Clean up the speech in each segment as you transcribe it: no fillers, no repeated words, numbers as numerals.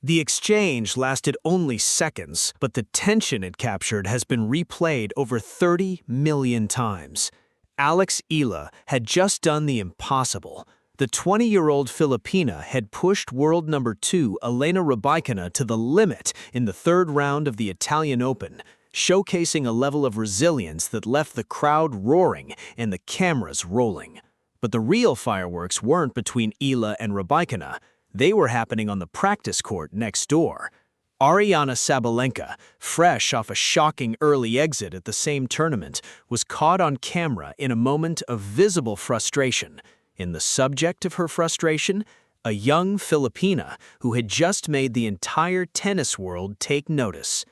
The exchange lasted only seconds, but the tension it captured has been replayed over 30 million times. Alexeala had just done the impossible. The 20-year-old Filipina had pushed world number 2 Elena Rybakina to the limit in the third round of the Italian Open, showcasing a level of resilience that left the crowd roaring and the cameras rolling. But the real fireworks weren't between Eala and Rybakina. They were happening on the practice court next door. Aryna Sabalenka, fresh off a shocking early exit at the same tournament, was caught on camera in a moment of visible frustration. In the subject of her frustration, a young Filipina who had just made the entire tennis world take notice.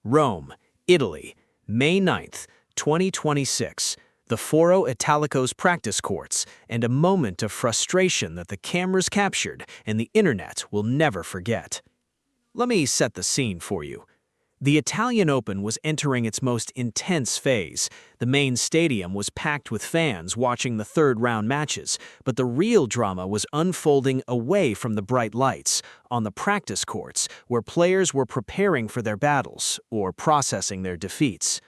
Rome, Italy, May 9th, 2026. The foroitalico's practice courts, and a moment of frustration that the cameras captured and the internet will never forget. Let me set the scene for you. The Italian Open was entering its most intense phase. The main stadium was packed with fans watching the third-round matches, but the real drama was unfolding away from the bright lights, on the practice courts, where players were preparing for their battles or processing their defeats.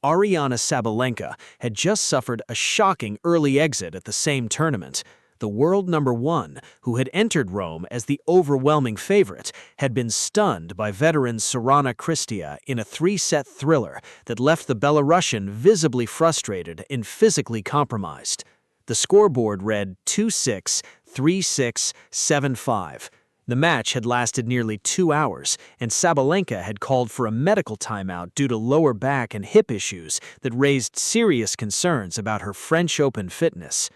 Aryna Sabalenka had just suffered a shocking early exit at the same tournament. The world number 1, who had entered Rome as the overwhelming favorite, had been stunned by veteran Sorana Cirstea in a 3-set thriller that left the Belarusian visibly frustrated and physically compromised. The scoreboard read 2-6, 3-6, 7-5. The match had lasted nearly 2 hours, and Sabalenka had called for a medical timeout due to lower back and hip issues that raised serious concerns about her Frenchopen fitness.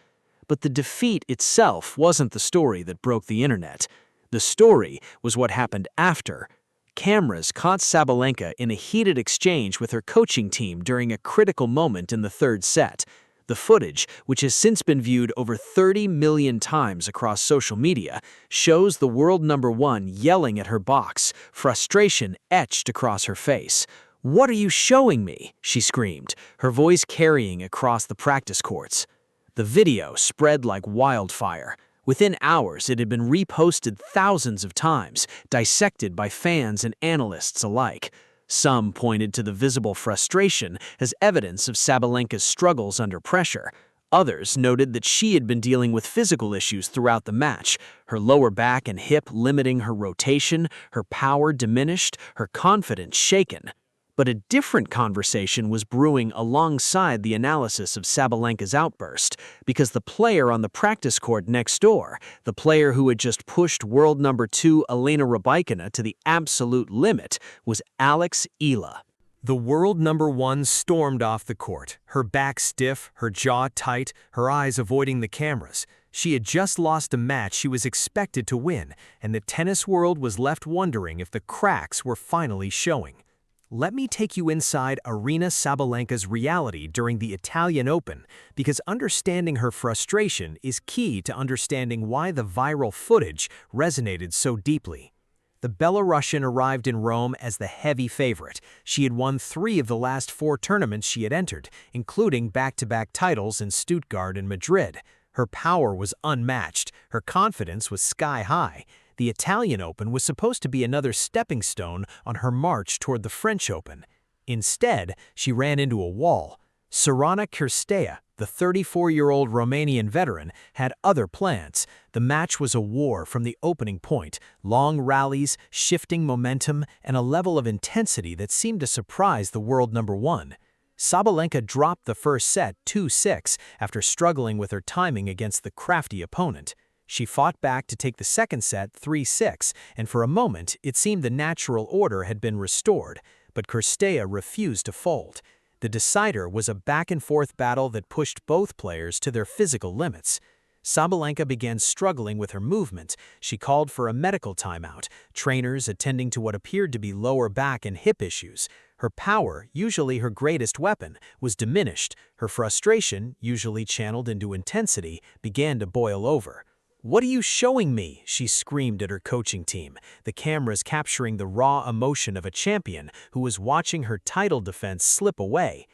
But the defeat itself wasn't the story that broke the internet. The story was what happened after. Cameras caught Sabalenka in a heated exchange with her coaching team during a critical moment in the third set. The footage, which has since been viewed over 30 million times across social media, shows the world number 1 yelling at her box, frustration etched across her face. "What are you showing me?" she screamed, her voice carrying across the practice courts. The video spread like wildfire. Within hours, it had been reposted thousands of times, dissected by fans and analysts alike. Some pointed to the visible frustration as evidence of Sabalenka's struggles under pressure. Others noted that she had been dealing with physical issues throughout the match, her lower back and hip limiting her rotation, her power diminished, her confidence shaken. But a different conversation was brewing alongside the analysis of Sabalenka's outburst, because the player on the practice court next door, the player who had just pushed world number 2 Elena Rybakina to the absolute limit, was Alexeala. The world number 1 stormed off the court, her back stiff, her jaw tight, her eyes avoiding the cameras. She had just lost a match she was expected to win, and the tennis world was left wondering if the cracks were finally showing. Let me take you inside Aryna Sabalenka's reality during the Italian Open, because understanding her frustration is key to understanding why the viral footage resonated so deeply. The Belarusian arrived in Rome as the heavy favorite. She had won 3 of the last 4 tournaments she had entered, including back-to-back titles in Stuttgart and Madrid. Her power was unmatched. Her confidence was sky-high. The Italian Open was supposed to be another stepping stone on her march toward the French Open. Instead, she ran into a wall. Sorana Cirstea, the 34-year-old Romanian veteran, had other plans. The match was a war from the opening point, long rallies, shifting momentum, and a level of intensity that seemed to surprise the world number 1. Sabalenka dropped the first set 2-6 after struggling with her timing against the crafty opponent. She fought back to take the second set 3-6, and for a moment it seemed the natural order had been restored, but Cirstea refused to fold. The decider was a back-and-forth battle that pushed both players to their physical limits. Sabalenka began struggling with her movement. She called for a medical timeout, trainers attending to what appeared to be lower back and hip issues. Her power, usually her greatest weapon, was diminished. Her frustration, usually channeled into intensity, began to boil over. "What are you showing me?" she screamed at her coaching team, the cameras capturing the raw emotion of a champion who was watching her title defense slip away.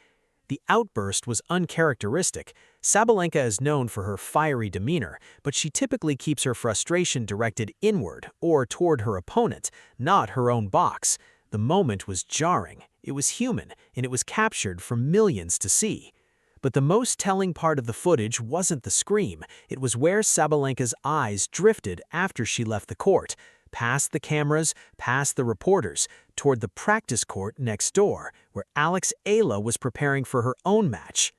The outburst was uncharacteristic. Sabalenka is known for her fiery demeanor, but she typically keeps her frustration directed inward or toward her opponent, not her own box. The moment was jarring, it was human, and it was captured for millions to see. But the most telling part of the footage wasn't the scream, it was where Sabalenka's eyes drifted after she left the court, past the cameras, past the reporters, toward the practice court next door, where Alexeala was preparing for her own match.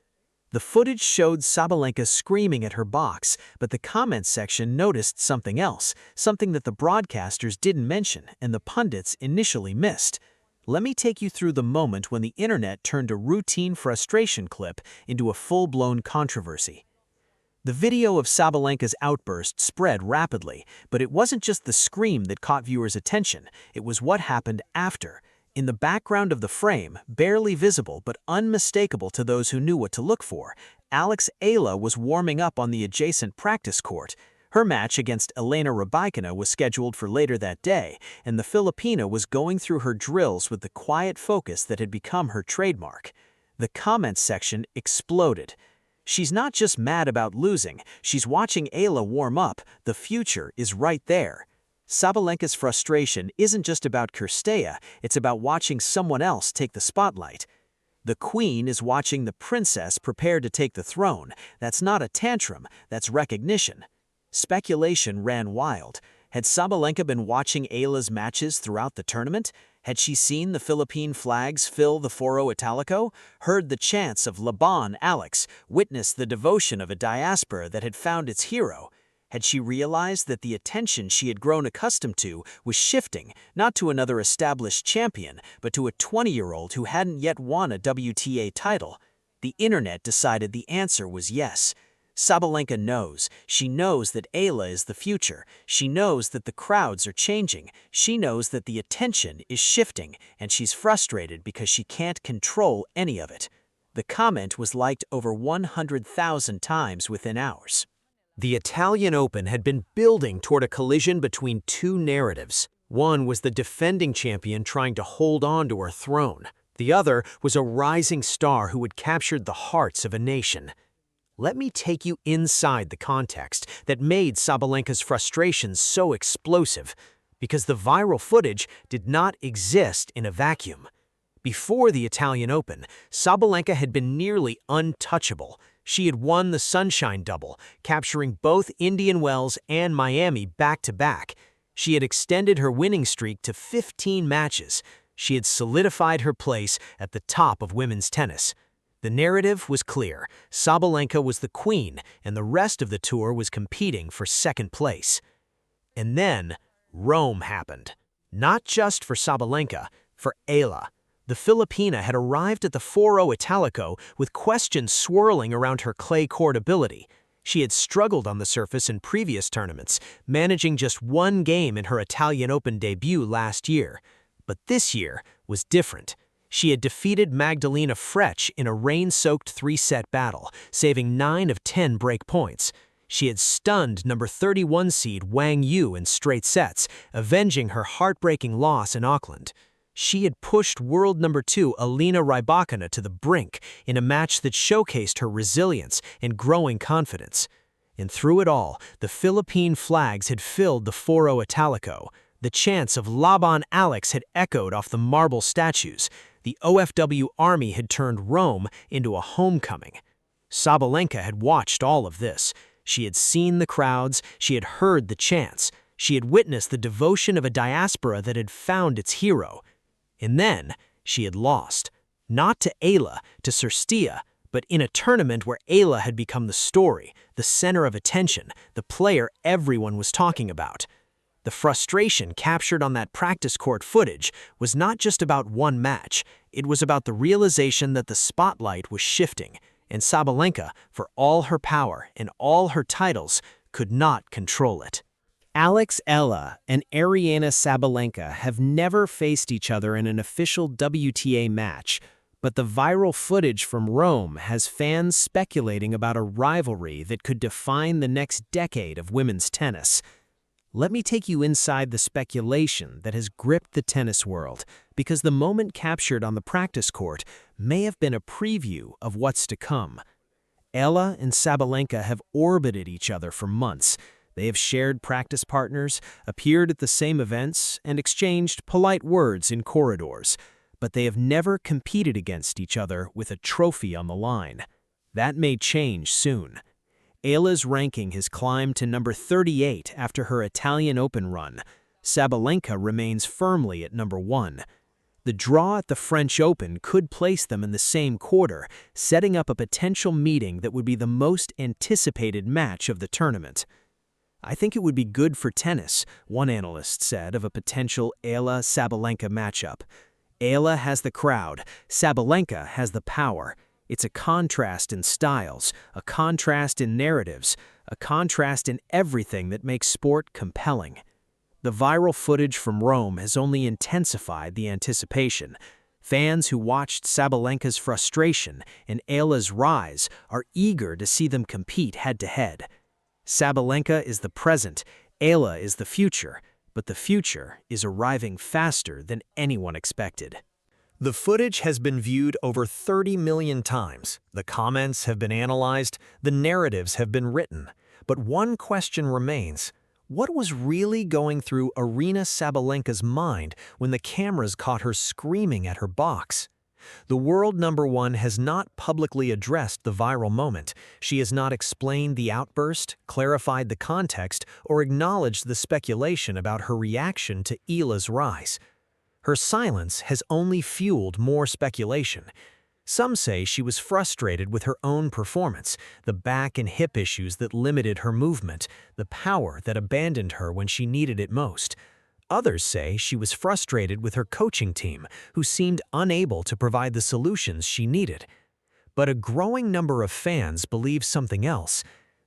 The footage showed Sabalenka screaming at her box, but the comments section noticed something else, something that the broadcasters didn't mention and the pundits initially missed. Let me take you through the moment when the internet turned a routine frustration clip into a full-blown controversy. The video of Sabalenka's outburst spread rapidly, but it wasn't just the scream that caught viewers' attention, it was what happened after. In the background of the frame, barely visible but unmistakable to those who knew what to look for, Alexeala was warming up on the adjacent practice court. Her match against Elena Rybakina was scheduled for later that day, and the Filipina was going through her drills with the quiet focus that had become her trademark. The comments section exploded. She's not just mad about losing, she's watching Eala warm up, the future is right there. Sabalenka's frustration isn't just about Cirstea, it's about watching someone else take the spotlight. The queen is watching the princess prepare to take the throne. That's not a tantrum, that's recognition. Speculation ran wild. Had Sabalenka been watching Eala's matches throughout the tournament? Had she seen the Philippine flags fill the foroitalico, heard the chants of Laban Alex, witnessed the devotion of a diaspora that had found its hero? Had she realized that the attention she had grown accustomed to was shifting, not to another established champion, but to a 20-year-old who hadn't yet won a WTA title? The internet decided the answer was yes. Sabalenka knows. She knows that Eala is the future. She knows that the crowds are changing. She knows that the attention is shifting, and she's frustrated because she can't control any of it. The comment was liked over 100,000 times within hours. The Italian Open had been building toward a collision between two narratives. One was the defending champion trying to hold on to her throne. The other was a rising star who had captured the hearts of a nation. Let me take you inside the context that made Sabalenka's frustrations so explosive, because the viral footage did not exist in a vacuum. Before the Italian Open, Sabalenka had been nearly untouchable. She had won the Sunshine Double, capturing both Indian Wells and Miami back-to-back. She had extended her winning streak to 15 matches. She had solidified her place at the top of women's tennis. The narrative was clear. Sabalenka was the queen, and the rest of the tour was competing for second place. And then, Rome happened. Not just for Sabalenka, for Eala. The Filipina had arrived at the foroitalico with questions swirling around her clay court ability. She had struggled on the surface in previous tournaments, managing just one game in her Italian Open debut last year. But this year was different. She had defeated Magdalena Frech in a rain-soaked three-set battle, saving 9 of 10 break points. She had stunned number 31 seed Wang Yu in straight sets, avenging her heartbreaking loss in Auckland. She had pushed world number 2 Elena Rybakina to the brink in a match that showcased her resilience and growing confidence. And through it all, the Philippine flags had filled the foroitalico. The chants of Laban Alex had echoed off the marble statues. The OFW army had turned Rome into a homecoming. Sabalenka had watched all of this. She had seen the crowds, she had heard the chants, she had witnessed the devotion of a diaspora that had found its hero. And then she had lost. Not to Eala, to Cirstea, but in a tournament where Eala had become the story, the center of attention, the player everyone was talking about. The frustration captured on that practice court footage was not just about one match, it was about the realization that the spotlight was shifting, and Sabalenka, for all her power and all her titles, could not control it. Alexeala and Aryna Sabalenka have never faced each other in an official WTA match, but the viral footage from Rome has fans speculating about a rivalry that could define the next decade of women's tennis. Let me take you inside the speculation that has gripped the tennis world, because the moment captured on the practice court may have been a preview of what's to come. Eala and Sabalenka have orbited each other for months. They have shared practice partners, appeared at the same events, and exchanged polite words in corridors. But they have never competed against each other with a trophy on the line. That may change soon. Eala's ranking has climbed to number 38 after her Italian Open run. Sabalenka remains firmly at number 1. The draw at the French Open could place them in the same quarter, setting up a potential meeting that would be the most anticipated match of the tournament. "I think it would be good for tennis," one analyst said of a potential Eala-Sabalenka matchup. Eala has the crowd, Sabalenka has the power. It's a contrast in styles, a contrast in narratives, a contrast in everything that makes sport compelling. The viral footage from Rome has only intensified the anticipation. Fans who watched Sabalenka's frustration and Eala's rise are eager to see them compete head-to-head. Sabalenka is the present, Eala is the future, but the future is arriving faster than anyone expected. The footage has been viewed over 30 million times. The comments have been analyzed, the narratives have been written. But one question remains. What was really going through Aryna Sabalenka's mind when the cameras caught her screaming at her box? The world number 1 has not publicly addressed the viral moment. She has not explained the outburst, clarified the context, or acknowledged the speculation about her reaction to Eala's rise. Her silence has only fueled more speculation. Some say she was frustrated with her own performance, the back and hip issues that limited her movement, the power that abandoned her when she needed it most. Others say she was frustrated with her coaching team, who seemed unable to provide the solutions she needed. But a growing number of fans believe something else.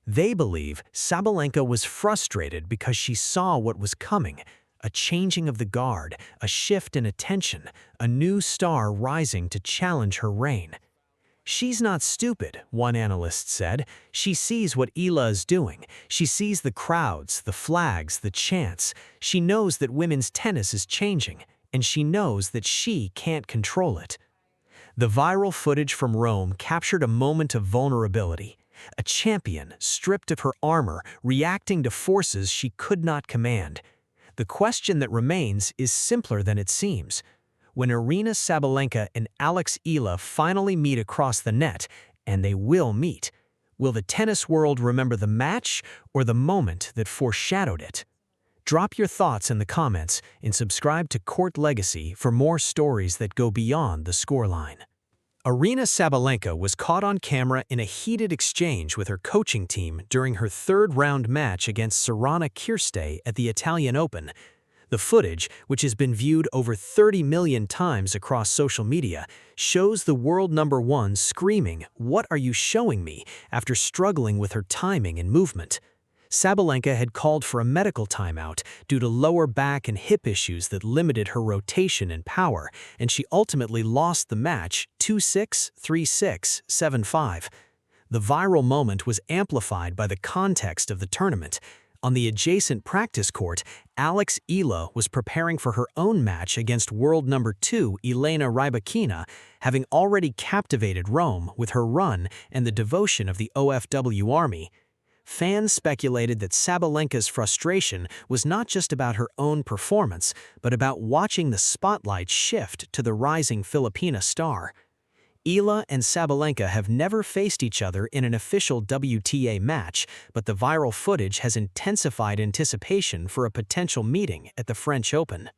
They believe Sabalenka was frustrated because she saw what was coming, a changing of the guard, a shift in attention, a new star rising to challenge her reign. "She's not stupid," one analyst said. "She sees what Eala is doing. She sees the crowds, the flags, the chants. She knows that women's tennis is changing, and she knows that she can't control it." The viral footage from Rome captured a moment of vulnerability. A champion, stripped of her armor, reacting to forces she could not command. The question that remains is simpler than it seems. When Aryna Sabalenka and Alexeala finally meet across the net, and they will meet, will the tennis world remember the match or the moment that foreshadowed it? Drop your thoughts in the comments and subscribe to Court Legacy for more stories that go beyond the scoreline. Aryna Sabalenka was caught on camera in a heated exchange with her coaching team during her third-round match against Sorana Cirstea at the Italian Open. The footage, which has been viewed over 30 million times across social media, shows the world number 1 screaming, "What are you showing me?" after struggling with her timing and movement. Sabalenka had called for a medical timeout due to lower back and hip issues that limited her rotation and power, and she ultimately lost the match 2-6, 3-6, 7-5. The viral moment was amplified by the context of the tournament. On the adjacent practice court, Alexeala was preparing for her own match against world number 2 Elena Rybakina, having already captivated Rome with her run and the devotion of the OFW army. Fans speculated that Sabalenka's frustration was not just about her own performance, but about watching the spotlight shift to the rising Filipina star. Eala and Sabalenka have never faced each other in an official WTA match, but the viral footage has intensified anticipation for a potential meeting at the French Open.